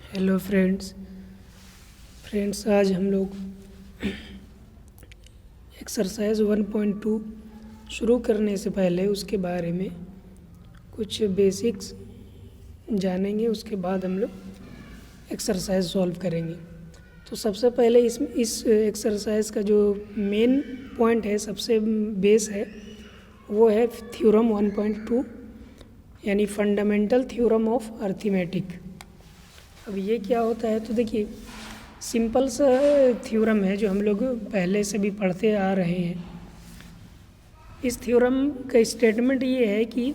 Hello friends आज हम लोग एक्सरसाइज 1.2 शुरू करने से पहले उसके बारे में कुछ बेसिक्स जानेंगे। उसके बाद हम लोग एक्सरसाइज सॉल्व करेंगे। तो सबसे पहले इस एक्सरसाइज का जो मेन पॉइंट है, सबसे बेस है, वो है थ्योरम 1.2 यानी फंडामेंटल थ्योरम ऑफ अर्थमेटिक। अब ये क्या होता है, तो देखिए सिंपल सा थ्योरम है जो हम लोग पहले से भी पढ़ते आ रहे हैं। इस थ्योरम का स्टेटमेंट ये है कि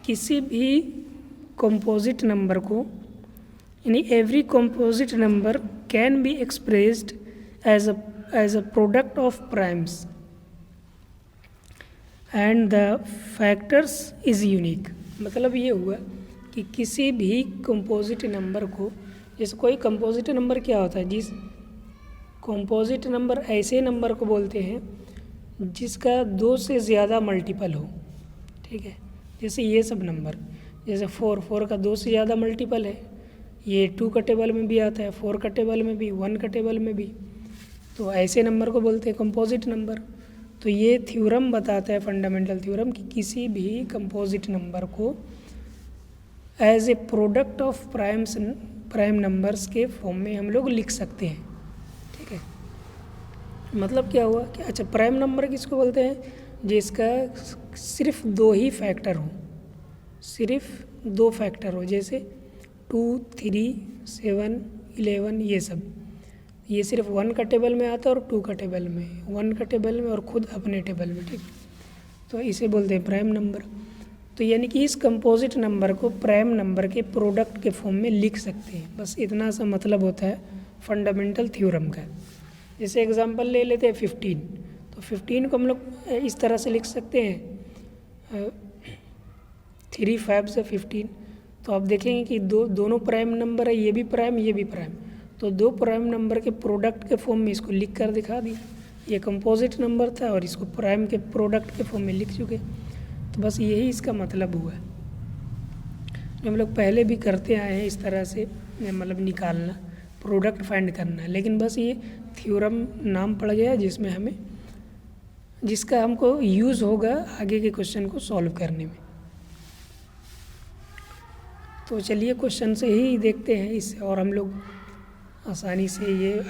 किसी भी कंपोजिट नंबर को, यानी every composite number can be expressed as a product of primes and the factors is unique. मतलब ये हुआ कि किसी भी कंपोजिट नंबर को, जैसे कोई कंपोजिट नंबर क्या होता है, जिस कंपोजिट नंबर ऐसे नंबर को बोलते हैं जिसका 2 से ज़्यादा मल्टीपल हो। ठीक है, जैसे ये सब नंबर, जैसे 4 का 2 से ज़्यादा मल्टीपल है, ये 2 का टेबल में भी आता है, 4 का टेबल में भी, 1 का टेबल में भी, तो ऐसे नंबर को बोलते हैं कंपोजिट नंबर। तो ये थ्योरम बताता है, फंडामेंटल थ्योरम, कि किसी भी कंपोजिट नंबर को as a product of prime numbers के फॉर्म में हम लोग लिख सकते हैं। ठीक है, मतलब क्या हुआ कि अच्छा, प्राइम नंबर किसको बोलते हैं, जिसका सिर्फ 2 ही फैक्टर हो, सिर्फ 2 फैक्टर हो, जैसे 2, 3, 7, 11, ये सब, ये सिर्फ 1 का टेबल में आता है और 2 का टेबल में, 1 का टेबल में और खुद अपने टेबल में। ठीक, तो इसे बोलते हैं प्राइम नंबर। तो यानी कि इस कंपोजिट नंबर को प्राइम नंबर के प्रोडक्ट के फॉर्म में लिख सकते हैं। बस इतना सा मतलब होता है फंडामेंटल थ्योरम का। जैसे एग्जांपल ले लेते हैं 15, तो 15 को हम लोग इस तरह से लिख सकते हैं 3 5 से 15। तो आप देखेंगे कि दोनों प्राइम नंबर है, ये भी प्राइम, ये भी प्राइम, तो 2 प्राइम नंबर के प्रोडक्ट के फॉर्म में इसको लिख कर दिखा दिया। ये कंपोजिट नंबर था और इसको प्राइम के प्रोडक्ट के फॉर्म में लिख चुके। तो बस यही इसका मतलब हुआ है, जो हम लोग पहले भी करते आए हैं, इस तरह से मतलब निकालना, प्रोडक्ट फाइंड करना है। लेकिन बस ये थ्योरम नाम पड़ गया जिसमें जिसका हमको यूज़ होगा आगे के क्वेश्चन को सॉल्व करने में। तो चलिए क्वेश्चन से ही देखते हैं इससे, और हम लोग आसानी से ये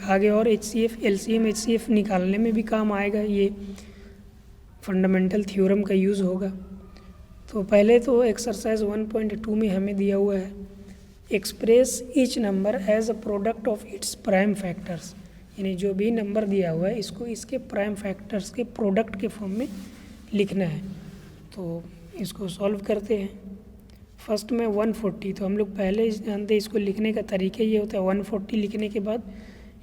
आगे और HCF, LCM, HCF निकालने में भी काम आएगा, ये फंडामेंटल थ्योरम का यूज़ होगा। तो पहले तो एक्सरसाइज 1.2 में हमें दिया हुआ है express each number as a product of its prime factors, यानी जो भी नंबर दिया हुआ है इसको इसके प्राइम फैक्टर्स के प्रोडक्ट के फॉर्म में लिखना है। तो इसको सॉल्व करते हैं। फर्स्ट में 140, तो हम लोग पहले जानते हैं इसको लिखने का तरीका ये होता है, 140 लिखने के बाद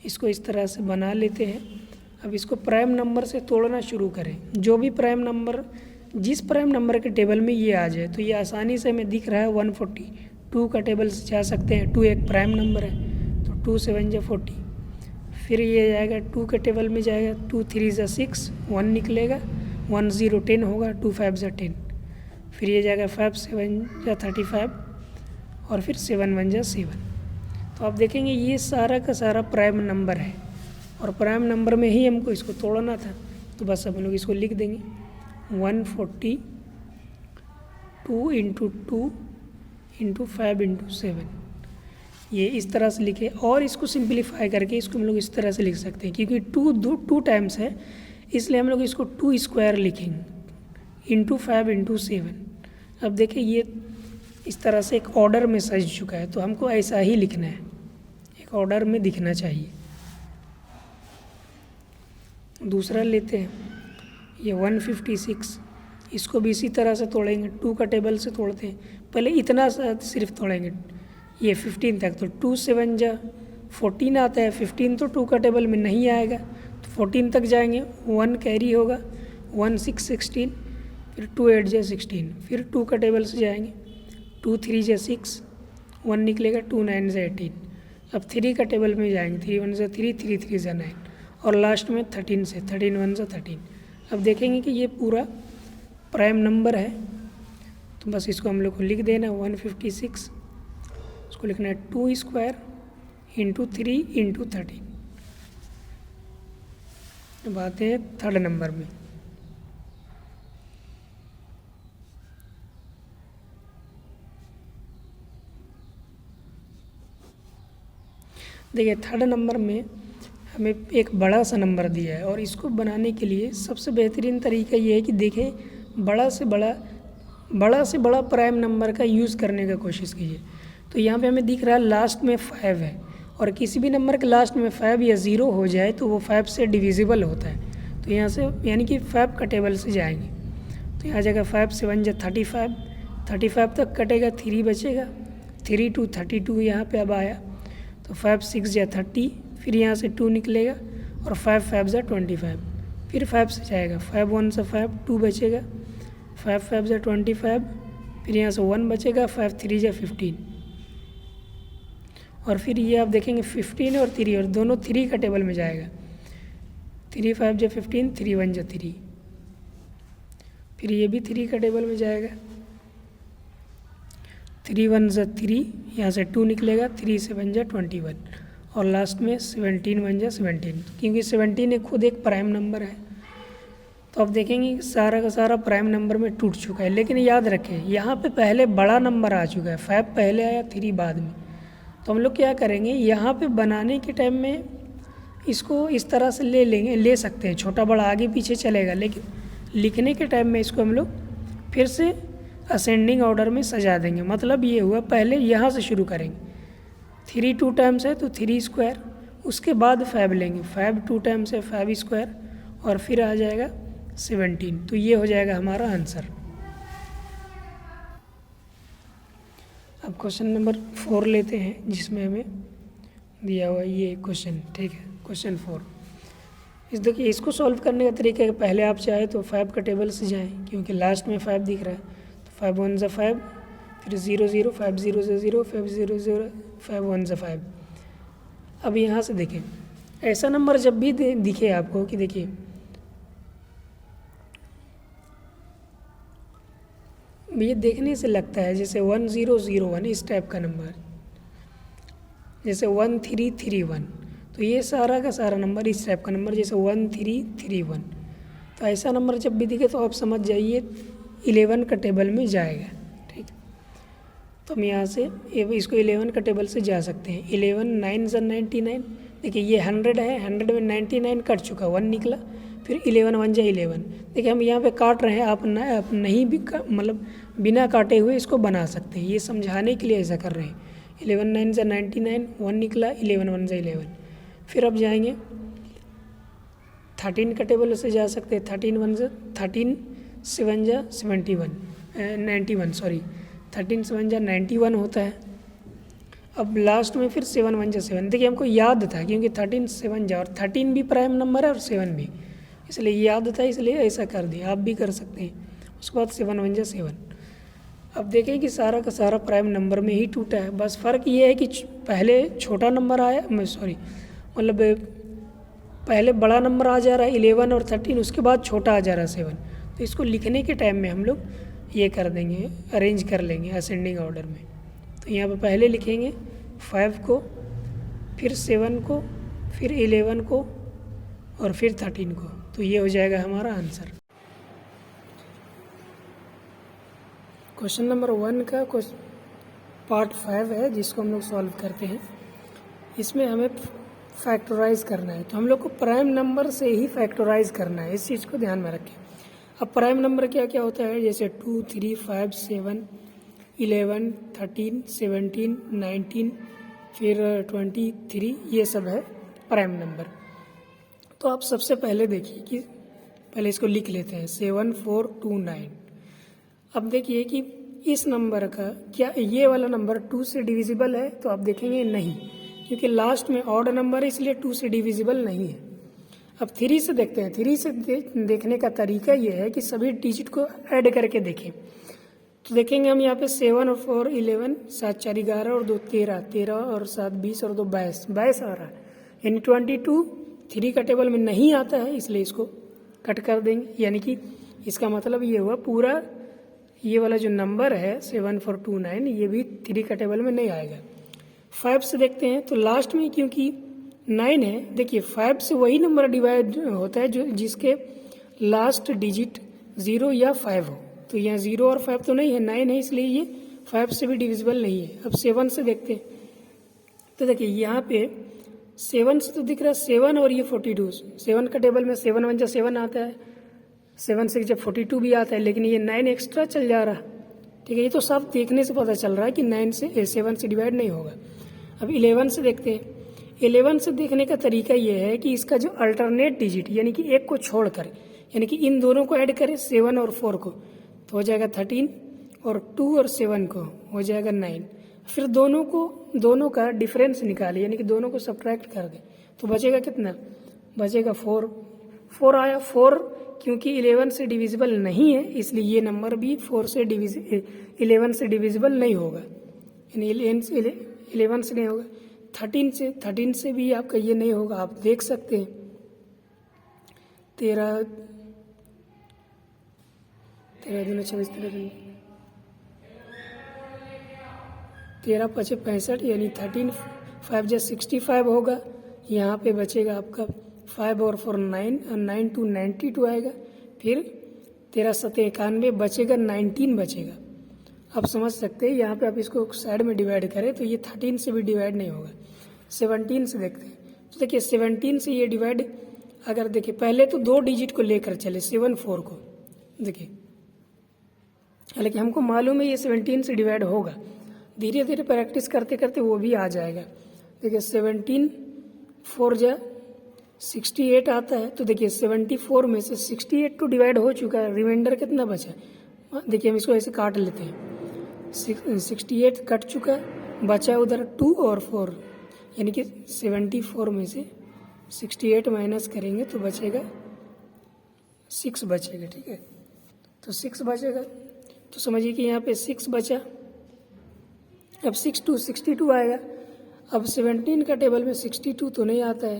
इसको इस तरह से बना लेते हैं। अब इसको प्राइम नंबर से तोड़ना शुरू करें। जो भी प्राइम नंबर, जिस प्राइम नंबर के टेबल में ये आ जाए, तो ये आसानी से हमें दिख रहा है 140, 2 का टेबल से जा सकते हैं, 2 एक प्राइम नंबर है, तो 2 7 जा 40। फिर ये जाएगा 2 के टेबल में जाएगा, 2 3 जा 6, 1 निकलेगा, 1 0 10 होगा, 2 5 जा 10। फिर ये जाएगा 5 7 जा 35 और फिर 7 1 जा 7। तो आप देखेंगे ये सारा का सारा प्राइम नंबर है, और प्राइम नंबर में ही हमको इसको तोड़ना था। तो बस हम लोग इसको लिख देंगे 140 2 × 2 × 5 × 7, ये इस तरह से लिखे। और इसको सिंप्लीफाई करके इसको हम लोग इस तरह से लिख सकते हैं, क्योंकि 2 टाइम्स है, इसलिए हम लोग इसको 2 स्क्वायर लिखेंगे × 5 × 7। अब देखिए ये इस तरह से एक ऑर्डर में सज चुका है, तो हमको ऐसा ही लिखना है, एक ऑर्डर में दिखना चाहिए। दूसरा लेते हैं ये 156, इसको भी इसी तरह से तोड़ेंगे, 2 का टेबल से तोड़ते हैं। पहले इतना सिर्फ तोड़ेंगे, ये 15 तक, तो 2 7 जा 14 आता है, 15 तो 2 का टेबल में नहीं आएगा, तो 14 तक जाएंगे, 1 कैरी होगा, 1 6 16, फिर 2 8 जा 16, फिर 2 का टेबल से जाएंगे, 2 3 जा 6, 1 निकलेगा, 2 9 जा 18। अब 3 का टेबल में जाएंगे, 3 1 जा 3, 3 3 जा 9, और लास्ट में 13 से, 13 1 जा 13। अब देखेंगे कि ये पूरा प्राइम नंबर है, तो बस इसको हम लोग को लिख देना 156, इसको लिखना है 2 स्क्वायर इंटू 3 इंटू 13। अब आते हैं थर्ड नंबर में। देखिए थर्ड नंबर में हमें एक बड़ा सा नंबर दिया है और इसको बनाने के लिए सबसे बेहतरीन तरीका ये है कि देखें बड़ा से बड़ा प्राइम नंबर का यूज़ करने का कोशिश कीजिए। तो यहाँ पे हमें दिख रहा है लास्ट में 5 है और किसी भी नंबर के लास्ट में 5 या 0 हो जाए तो वो 5 से डिविजिबल होता है। तो यहाँ से यानी कि 5 का टेबल से जाएंगे तो यहाँ जाएगा 5 7 जा 35 तक कटेगा, 3 बचेगा, 3 2 32 यहाँ पे अब आया तो 5 6 जा 30, फिर यहाँ से 2 निकलेगा और 5 5 जा 25, फिर 5 से जाएगा, 5 1 से 5 2 बचेगा, 5 5 जा 25, फिर यहाँ से 1 बचेगा, 5 3 जा 15 और फिर ये आप देखेंगे 15 और 3 और दोनों 3 का टेबल में जाएगा, 3 5 जा 15, 3 1 जा 3, फिर ये भी 3 का टेबल में जाएगा, 3 1 जा 3, यहाँ से 2 निकलेगा, 3 7 जा 21 और लास्ट में 17 1 जा 17, क्योंकि 17 खुद एक प्राइम नंबर है। तो आप देखेंगे कि सारा का सारा प्राइम नंबर में टूट चुका है। लेकिन याद रखें यहाँ पे पहले बड़ा नंबर आ चुका है, 5 पहले आया 3 बाद में। तो हम लोग क्या करेंगे यहाँ पे बनाने के टाइम में इसको इस तरह से ले सकते हैं, छोटा बड़ा आगे पीछे चलेगा, लेकिन लिखने के टाइम में इसको हम लोग फिर से असेंडिंग ऑर्डर में सजा देंगे। मतलब ये हुआ पहले यहाँ से शुरू करेंगे, 3 2 टाइम्स है तो 3 स्क्वायर, उसके बाद 5 लेंगे, 5 2 टाइम्स है 5 स्क्वायर और फिर आ जाएगा 17। तो ये हो जाएगा हमारा आंसर। अब क्वेश्चन नंबर 4 लेते हैं जिसमें हमें दिया हुआ ये क्वेश्चन, ठीक है, क्वेश्चन 4। देखिए इसको सॉल्व करने का तरीका है, पहले आप चाहे तो 5 का टेबल से जाएं क्योंकि लास्ट में 5 दिख रहा है, तो 5 1 जा 5, फिर 0 0 5 0 से 0, 5 0 0 5 1 जा 5। अब यहाँ से देखें ऐसा नंबर जब भी दिखे आपको कि देखिए ये देखने से लगता है जैसे 1 0 0 1 इस टाइप का नंबर, जैसे 1 3 3 1, तो ये सारा का सारा नंबर इस टाइप का नंबर जैसे 1 3 3 1। तो ऐसा नंबर जब भी दिखे तो आप समझ जाइए 11 का टेबल में जाएगा, ठीक। तो हम यहाँ से इसको 11 का टेबल से जा सकते हैं। 11 9 जा 99, देखिए ये 100 है, 100 में 99 कट चुका, 1 निकला, फिर 11 1 जा 11। देखिए हम यहाँ पे काट रहे हैं, आप नहीं भी मतलब बिना काटे हुए इसको बना सकते हैं, ये समझाने के लिए ऐसा कर रहे हैं। 11 9 जा 99, 1 निकला, 11 1 जा 11। फिर अब जाएंगे 13 का टेबल से जा सकते हैं, 13 1 जा 13 7 जा 91 सॉरी 13 7 जा 91 होता है। अब लास्ट में फिर 7 1 जा 7। देखिए हमको याद था क्योंकि 13 7 जा और 13 भी प्राइम नंबर है और 7 भी, इसलिए याद था, इसलिए ऐसा कर दिया। आप भी कर सकते हैं। उसके बाद 7 1 जा 7। अब देखें कि सारा का सारा प्राइम नंबर में ही टूटा है, बस फ़र्क ये है कि पहले छोटा नंबर आया, मतलब पहले बड़ा नंबर आ जा रहा है 11 और 13, उसके बाद छोटा आ जा रहा है 7। तो इसको लिखने के टाइम में हम लोग ये कर देंगे, अरेंज कर लेंगे असेंडिंग ऑर्डर में। तो यहाँ पे पहले लिखेंगे 5 को, फिर 7 को, फिर 11 को और फिर 13 को। तो ये हो जाएगा हमारा आंसर। क्वेश्चन नंबर 1 का पार्ट 5 है जिसको हम लोग सॉल्व करते हैं। इसमें हमें फैक्टराइज करना है, तो हम लोग को प्राइम नंबर से ही फैक्टराइज करना है, इस चीज़ को ध्यान में रखें। अब प्राइम नंबर क्या क्या होता है, जैसे 2 3 5 7 11 13 17 19 फिर 23, ये सब है प्राइम नंबर। तो आप सबसे पहले देखिए कि पहले इसको लिख लेते हैं 7429। अब देखिए कि इस नंबर का क्या ये वाला नंबर 2 से डिविजिबल है, तो आप देखेंगे नहीं, क्योंकि लास्ट में ऑड नंबर है इसलिए 2 से डिविजिबल नहीं है। अब 3 से देखते हैं। 3 से देखने का तरीका ये है कि सभी डिजिट को ऐड करके देखें। तो देखेंगे हम यहाँ पे 7 और 4 11, 7 4 11 और 2 13, 13 और 7 20 और 2 22 आ रहा है, यानी 22 3 का टेबल में नहीं आता है, इसलिए इसको कट कर देंगे। यानी कि इसका मतलब ये हुआ पूरा ये वाला जो नंबर है 7429 ये भी 3 का टेबल में नहीं आएगा। 5 से देखते हैं तो लास्ट में क्योंकि 9 है, देखिए 5 से वही नंबर डिवाइड होता है जो जिसके लास्ट डिजिट 0 या 5 हो। तो यहाँ 0 और 5 तो नहीं है, 9 है, इसलिए ये 5 से भी डिविजिबल नहीं है। अब 7 से देखते हैं तो देखिए यहाँ पे 7 से तो दिख रहा है 7 और ये 42, 7 का टेबल में 7 1 7 आता है, 7 6 जब 42 भी आता है, लेकिन ये 9 एक्स्ट्रा चल जा रहा। ठीक है, ये तो साफ देखने से पता चल रहा है कि 7 से डिवाइड नहीं होगा। अब 11 से देखते हैं। 11 से देखने का तरीका ये है कि इसका जो अल्टरनेट डिजिट यानी कि एक को छोड़कर, यानी कि इन दोनों को ऐड करें 7 और 4 को, तो हो जाएगा 13, और 2 और 7 को हो जाएगा 9। फिर दोनों का डिफरेंस निकाले, यानी कि दोनों को सब्ट्रैक्ट कर दे, तो बचेगा कितना, बचेगा 4 आया। 4 क्योंकि 11 से डिविजिबल नहीं है, इसलिए ये नंबर भी 11 से डिविजिबल नहीं होगा, यानी 11 से नहीं होगा। 13 से भी आपका ये नहीं होगा, आप देख सकते हैं। 13 दूना 24, 13 5 65, यानी 13 5 जा 65 होगा। यहाँ पे बचेगा आपका 5 और 4 9, और 9 2 92 आएगा। फिर 13 7 91 बचेगा, 19 बचेगा। आप समझ सकते हैं, यहाँ पे आप इसको साइड में डिवाइड करें तो ये 13 से भी डिवाइड नहीं होगा। 17 से देखते हैं तो देखिए 17 से ये डिवाइड, अगर देखिए पहले तो 2 डिजिट को लेकर चले 7 4 को, देखिए हालांकि हमको मालूम है ये 17 से डिवाइड होगा, धीरे धीरे प्रैक्टिस करते करते वो भी आ जाएगा। देखिए 17 4 जा 68 आता है, तो देखिए 74 में से 68 तो डिवाइड हो चुका है, रिमाइंडर कितना बचा। देखिए हम इसको ऐसे काट लेते हैं, 68 कट चुका, बचा उधर 2 और 4, यानी कि 74 में से 68 माइनस करेंगे तो बचेगा 6 बचेगा। ठीक है, तो 6 बचेगा, तो समझिए कि यहाँ पे 6 बचा। अब 6 2 62 आएगा। अब 17 का टेबल में 62 तो नहीं आता है,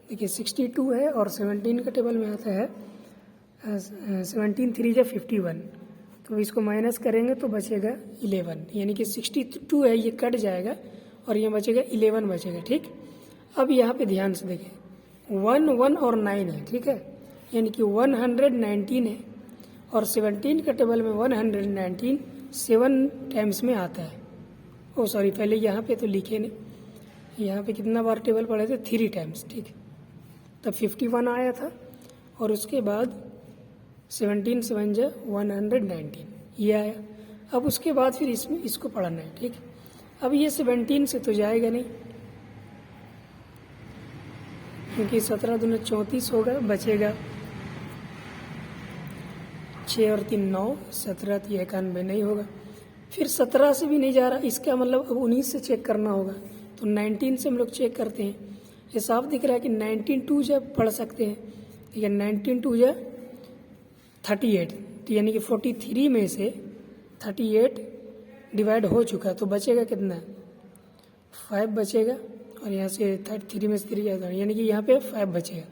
देखिए 62 है, और 17 का टेबल में आता है 17 3 जा 51, तो इसको माइनस करेंगे तो बचेगा 11, यानी कि 62 है ये कट जाएगा और ये बचेगा 11 बचेगा। ठीक, अब यहाँ पे ध्यान से देखें 1 1 और 9 है, ठीक है, यानी कि 119 है, और 17 का टेबल में 119 7 टाइम्स में आता है। ओ सॉरी, पहले यहाँ पे तो लिखे नहीं, यहाँ पे कितना बार टेबल पढ़े थे, 3 टाइम्स। ठीक, तब 51 आया था, और उसके बाद 17 7 जा 119 ये आया। अब उसके बाद फिर इसमें इसको पढ़ना है। ठीक, अब ये 17 से तो जाएगा नहीं, क्योंकि 17 दूना 34 होगा, बचेगा 6 और 3 9, 17 3 91 नहीं होगा। फिर 17 से भी नहीं जा रहा, इसका मतलब अब 19 से चेक करना होगा, तो 19 से हम लोग चेक करते हैं। ये साफ दिख रहा है कि 19 2 जब पढ़ सकते हैं, ठीक है, 19 2 जा 38, तो यानी कि 43 में से 38 डिवाइड हो चुका, तो बचेगा कितना, 5 बचेगा, और यहाँ से 3 में से 3 जाएगा, यानी कि यहाँ पे 5 बचेगा,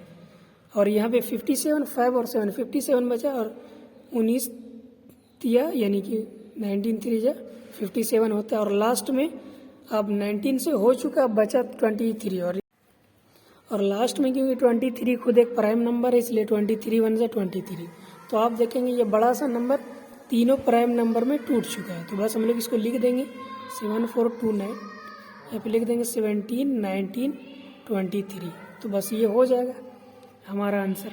और यहाँ पे 57 5 और 7 57 बचा, और 19 दिया, यानी कि 19 3 जा 57 होता है, और लास्ट में अब 19 से हो चुका, बचा 23, और लास्ट में क्योंकि 23 खुद एक प्राइम नंबर है, इसलिए 23 1 जा 23, तो आप देखेंगे ये बड़ा सा नंबर तीनों प्राइम नंबर में टूट चुका है। तो बस हम लोग इसको लिख देंगे 7429, यहाँ पे लिख देंगे 17 19 23, तो बस ये हो जाएगा हमारा आंसर।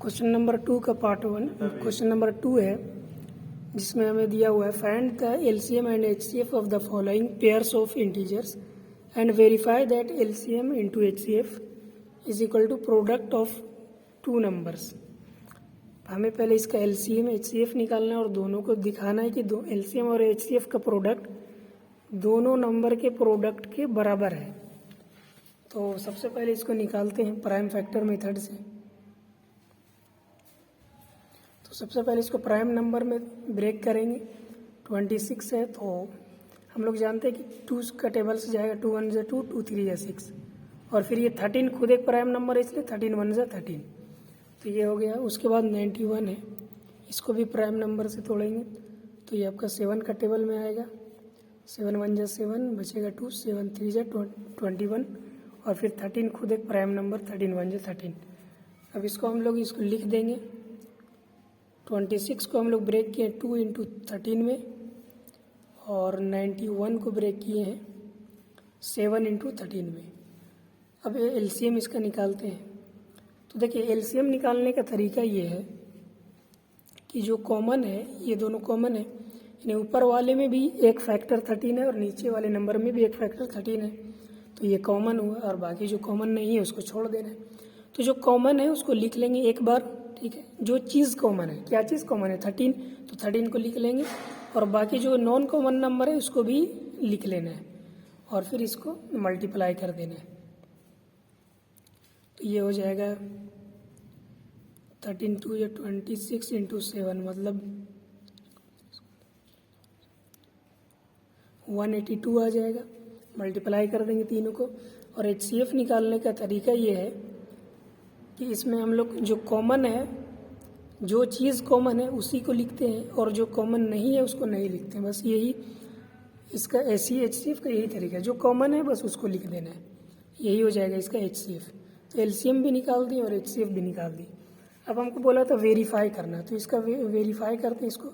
क्वेश्चन नंबर 2 का पार्ट 1, क्वेश्चन नंबर 2 है, जिसमें हमें दिया हुआ है find the LCM and HCF of the following pairs of integers and verify that LCM into HCF is equal to product of 2 numbers. हमें पहले इसका एलसीएम एचसीएफ निकालना है और दोनों को दिखाना है कि दो एलसीएम और एचसीएफ का प्रोडक्ट दोनों नंबर के प्रोडक्ट के बराबर है। तो सबसे पहले इसको निकालते हैं प्राइम फैक्टर मेथड से। तो सबसे पहले इसको प्राइम नंबर में ब्रेक करेंगे। 26 है, तो हम लोग जानते हैं कि 2 का टेबल से जाएगा, 2 1 जा 2 2 3 जा 6, और फिर ये 13 खुद एक प्राइम नंबर है, इसलिए 13 1 जा 13, तो ये हो गया। उसके बाद 91 है, इसको भी प्राइम नंबर से तोड़ेंगे, तो ये आपका 7 का टेबल में आएगा, 7 1 जा 7 बचेगा 2, 7 3 जा 21 और फिर 13 खुद एक प्राइम नंबर, 13 1 जा 13। अब इसको हम लोग इसको लिख देंगे। 26 को हम लोग ब्रेक किए 2 इंटू 13 में और 91 को ब्रेक किए हैं 7 इंटू 13 में। अब ये एलसीएम इसका निकालते हैं। तो देखिए एलसीएम निकालने का तरीका ये है कि जो कॉमन है, ये दोनों कॉमन है, यानी ऊपर वाले में भी एक फैक्टर 13 है और नीचे वाले नंबर में भी एक फैक्टर 13 है, तो ये कॉमन हुआ और बाकी जो कॉमन नहीं है उसको छोड़ देना है। तो जो कॉमन है उसको लिख लेंगे एक बार, ठीक है। जो चीज़ कॉमन है, क्या चीज़ कॉमन है? 13, तो 13 को लिख लेंगे और बाकी जो नॉन कॉमन नंबर है उसको भी लिख लेना है और फिर इसको मल्टीप्लाई कर देना है। तो ये हो जाएगा 13 2 या 26 इंटू 7 मतलब 182 आ जाएगा। मल्टीप्लाई कर देंगे तीनों को। और HCF निकालने का तरीका ये है कि इसमें हम लोग जो कॉमन है, जो चीज़ कॉमन है उसी को लिखते हैं और जो कॉमन नहीं है उसको नहीं लिखते हैं। बस यही इसका HCF का यही तरीका है, जो कॉमन है बस उसको लिख देना है, यही हो जाएगा इसका HCF। तो LCM भी निकाल दी और HCF भी निकाल दी। अब हमको बोला था वेरीफाई करना, तो इसका वेरीफाई करते हैं। इसको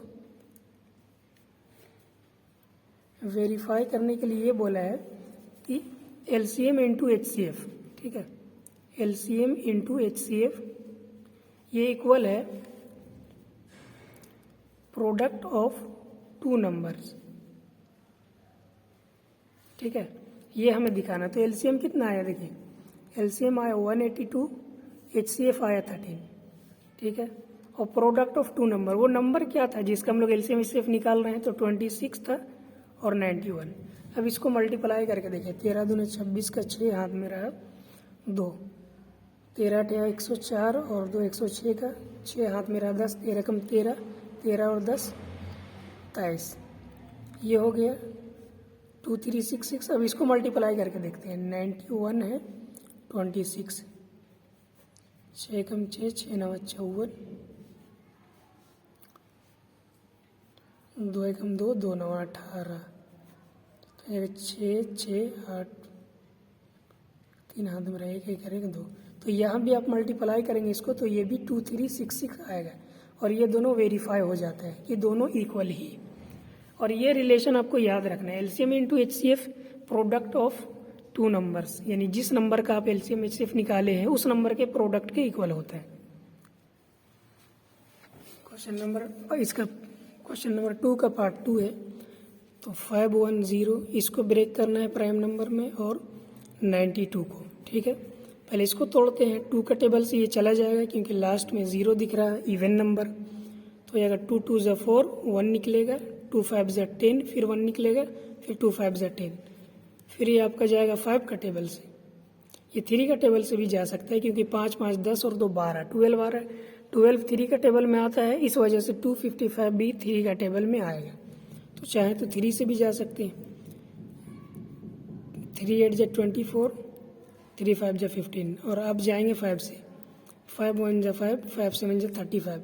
वेरीफाई करने के लिए ये बोला है कि LCM इंटू HCF, ठीक है। LCM इंटू HCF ये इक्वल है प्रोडक्ट ऑफ टू नंबर्स, ठीक है। ये हमें दिखाना। तो LCM कितना आया देखिए, LCM आया 182, HCF आया 13, ठीक है। और प्रोडक्ट ऑफ टू नंबर, वो नंबर क्या था जिसका हम लोग LCM HCF निकाल रहे हैं? तो 26 था और 91। अब इसको मल्टीप्लाई करके देखिए, 13 दूनी 26 का 6 हाथ में रहा 2, 13 8 104 और 2 106 का 6 हाथ में रहा 10, 13 कम 13, 13 और 10 23। ये हो गया 2366। अब इसको मल्टीप्लाई करके देखते हैं। 91 है 26, 6 कम 6, 6 9 54, 2 कम 2, 2 9 18, 6 6 8, 3 हाथ में रहेगा, एक करेगा 2। तो यहाँ भी आप मल्टीप्लाई करेंगे इसको तो ये भी 2366 आएगा और ये दोनों वेरीफाई हो जाता है, ये दोनों इक्वल ही। और ये रिलेशन आपको याद रखना है, LCM into HCF product of two numbers, यानी जिस नंबर का आप LCM HCF निकाले हैं उस नंबर के प्रोडक्ट के इक्वल होता है। क्वेश्चन नंबर 2 का पार्ट 2 है। तो 510 इसको ब्रेक करना है प्राइम नंबर में और 92 को, ठीक है। पहले इसको तोड़ते हैं। 2 का टेबल से ये चला जाएगा क्योंकि लास्ट में 0 दिख रहा है, इवन नंबर। तो अगर 2 2 ज़ा 4, 1 निकलेगा, 2 5 ज़ा 10, फिर 1 निकलेगा, फिर 2 5 ज़ा 10। फिर ये आपका जाएगा 5 का टेबल से। ये 3 का टेबल से भी जा सकता है क्योंकि 5 5 10 और 2 12, 12 आ रहा है। 12 3 का टेबल में आता है, इस वजह से 255 भी 3 का टेबल में आएगा। तो चाहे तो 3 से भी जा सकते हैं। 3 8 जा 24, 3 5 जा 15 और अब जाएंगे 5 से। 5 1 जा 5, 5 7 जा 35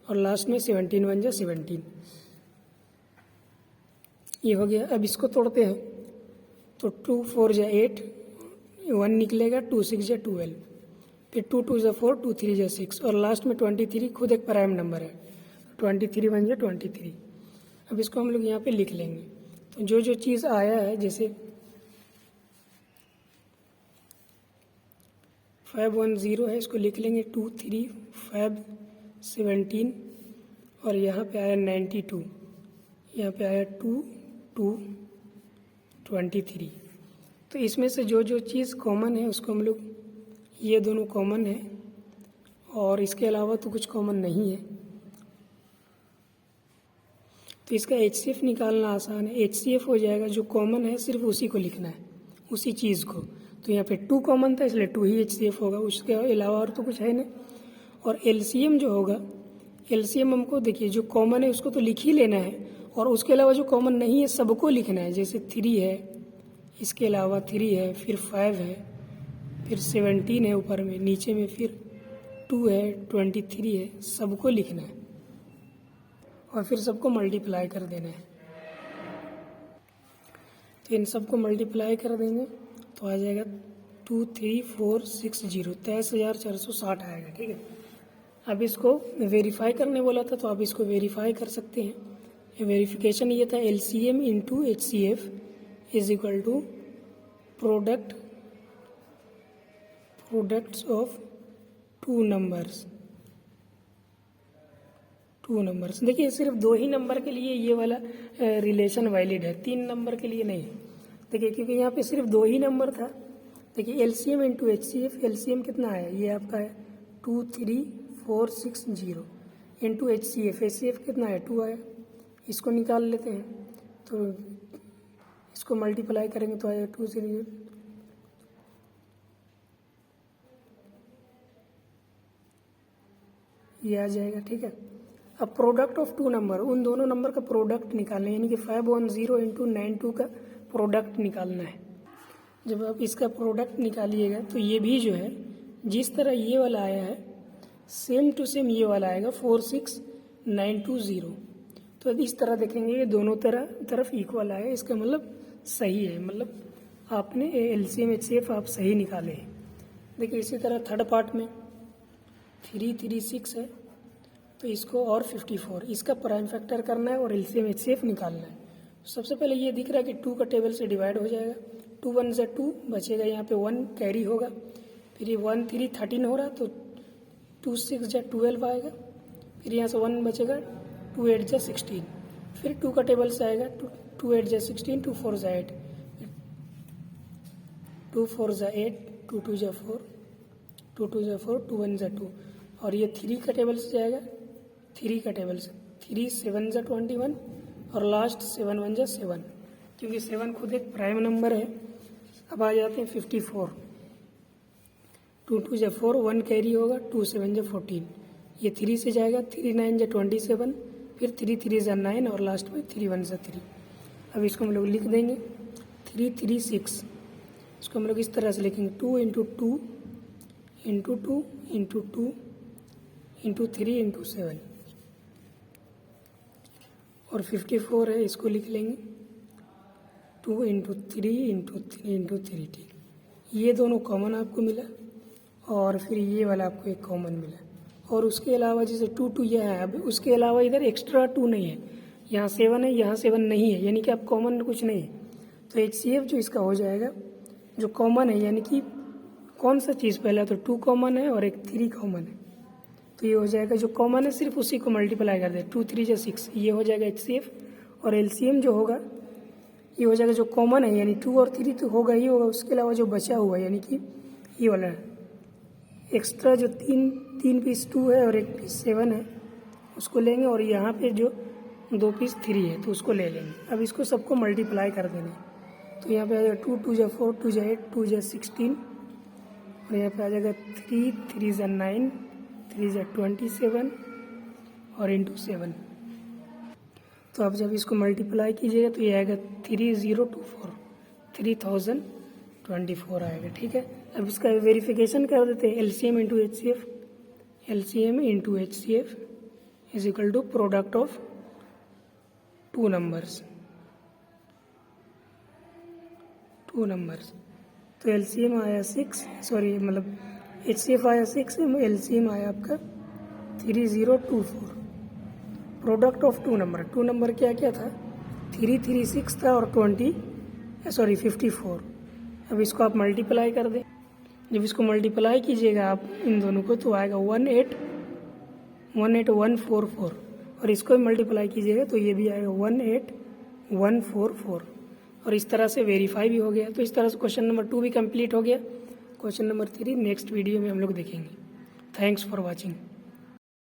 और लास्ट में 17 1 जा 17। ये हो गया। अब इसको तोड़ते हैं तो 2 4 जा 8, 1 निकलेगा, 2 6 जा 12, फिर 2 2 जा 4, 2 3 जा 6 और लास्ट में 23 खुद एक प्राइम नंबर है। 23 1 जा 23। अब इसको हम लोग यहाँ पे लिख लेंगे। तो जो जो चीज़ आया है, जैसे 510 है, इसको लिख लेंगे 2 3 5 17 और यहाँ पे आया 92, यहाँ पे आया 2 2 23। तो इसमें से जो जो चीज़ कॉमन है उसको हम लोग, ये दोनों कॉमन है और इसके अलावा तो कुछ कॉमन नहीं है। तो इसका HCF निकालना आसान है। HCF हो जाएगा, जो कॉमन है सिर्फ उसी को लिखना है, उसी चीज़ को। तो यहाँ पे 2 कॉमन था इसलिए 2 ही HCF होगा, उसके अलावा और तो कुछ है नहीं। और LCM जो होगा, LCM हमको देखिए जो कॉमन है उसको तो लिख ही लेना है और उसके अलावा जो कॉमन नहीं है सबको लिखना है। जैसे 3 है, इसके अलावा 3 है, फिर 5 है, फिर 17 है ऊपर में, नीचे में फिर 2 है, 23 है, सबको लिखना है और फिर सबको मल्टीप्लाई कर देना है। तो इन सबको मल्टीप्लाई कर देंगे तो आ जाएगा 23460 23,460 आएगा। ठीक है, अब इसको वेरीफाई करने बोला था तो आप इसको वेरीफाई कर सकते हैं। वेरिफिकेशन ये था LCM into HCF is equal to products of two numbers. देखिए सिर्फ 2 ही नंबर के लिए ये वाला रिलेशन वैलिड है, 3 नंबर के लिए नहीं। देखिए क्योंकि यहाँ पे सिर्फ 2 ही नंबर था। देखिए LCM इंटू HCF, LCM कितना है, ये आपका है 23460 इंटू HCF कितना है 2 आया। इसको निकाल लेते हैं तो इसको मल्टीप्लाई करेंगे तो आएगा 2 ये आ जाएगा। ठीक है, अब प्रोडक्ट ऑफ टू नंबर, उन दोनों नंबर का प्रोडक्ट निकालना है, यानी कि 510 इंटू 92 का प्रोडक्ट निकालना है। जब आप इसका प्रोडक्ट निकालिएगा तो ये भी जो है जिस तरह ये वाला आया है सेम टू सेम ये वाला आएगा 46920। तो इस तरह देखेंगे ये दोनों तरफ इक्वल आया, इसका मतलब सही है, मतलब आपने LCM HCF आप सही निकाले हैं। देखिए इसी तरह थर्ड पार्ट में 336 है तो इसको और 54 इसका प्राइम फैक्टर करना है और LCM HCF निकालना है। सबसे पहले ये दिख रहा है कि 2 का टेबल से डिवाइड हो जाएगा, 2 1 से 2 बचेगा, यहाँ पे 1 कैरी होगा, फिर ये 1 3 13 हो रहा तो 2 6 जा 12 आएगा, फिर यहाँ से 1 बचेगा, 2 8 जा 16, फिर 2 का टेबल से आएगा 2 8 जा 16, 2 4 जा 8, 2 4 जा 8, 2 2 जा 4, 2 2 जा 4, 2 1 जा 2, और ये 3 का टेबल से जाएगा, 3 का टेबल से 3 7 जा 21 और लास्ट 7 1 जा 7, क्योंकि 7 खुद एक प्राइम नंबर है। अब आ जाते हैं 54, 2 2 जा 4, 1 कैरी होगा, 2 7 जा 14, ये 3 से जाएगा, 3 9 जा 27, फिर 3 3 जा 9 और लास्ट में 3 1 जा 3। अब इसको हम लोग लिख देंगे 336, इसको हम लोग इस तरह से लिखेंगे 2 into 2 into 2 into 2 into 3 into 7, और 54 है इसको लिख लेंगे 2 इंटू 3 इंटू 3 इंटू 3। ठीक, ये दोनों कॉमन आपको मिला और फिर ये वाला आपको एक कॉमन मिला, और उसके अलावा जैसे 2 2 यह है, अब उसके अलावा इधर एक्स्ट्रा 2 नहीं है, यहाँ 7 है, यहाँ 7 नहीं है, यानी कि आप कॉमन कुछ नहीं है। तो HCF जो इसका हो जाएगा जो कॉमन है, यानी कि कौन सा चीज़ पहला, तो 2 कॉमन है और एक 3 कॉमन है, तो ये हो जाएगा जो कॉमन है सिर्फ उसी को मल्टीप्लाई कर दे, 2 3 जा 6, ये हो जाएगा HCF। और LCM जो होगा ये हो जाएगा जो कॉमन है, यानी 2 और 3 तो होगा ही होगा, उसके अलावा जो बचा हुआ है यानी कि ये वाला एक्स्ट्रा जो तीन पीस 2 है और 1 पीस 7 है उसको लेंगे, और यहाँ पे जो 2 पीस 3 है तो उसको ले लेंगे। अब इसको सबको मल्टीप्लाई कर देना, तो यहाँ पे आ जाएगा 2 2 जा 4, 2 जा 8, 2 जा 16, और यहाँ पे आ जाएगा 3 3 जा 9, 3 जा 27 और इंटू 7। तो अब जब इसको मल्टीप्लाई कीजिएगा तो ये आएगा 3024, 3024 आएगा। ठीक है, अब इसका वेरिफिकेशन कर देते हैं, LCM into HCF, LCM into HCF is equal to product of two numbers. तो LCM आया 6, सॉरी मतलब HCF आया 6, LCM आया आपका 3024। प्रोडक्ट ऑफ टू नंबर क्या क्या था, 336 था और 54। अब इसको आप मल्टीप्लाई कर दें, जब इसको मल्टीप्लाई कीजिएगा आप इन दोनों को तो आएगा 18144, और इसको मल्टीप्लाई कीजिएगा तो ये भी आएगा 18144, और इस तरह से वेरीफाई भी हो गया। तो इस तरह से क्वेश्चन नंबर 2 भी कंप्लीट हो गया। क्वेश्चन नंबर 3 नेक्स्ट वीडियो में हम लोग देखेंगे। Thanks for watching.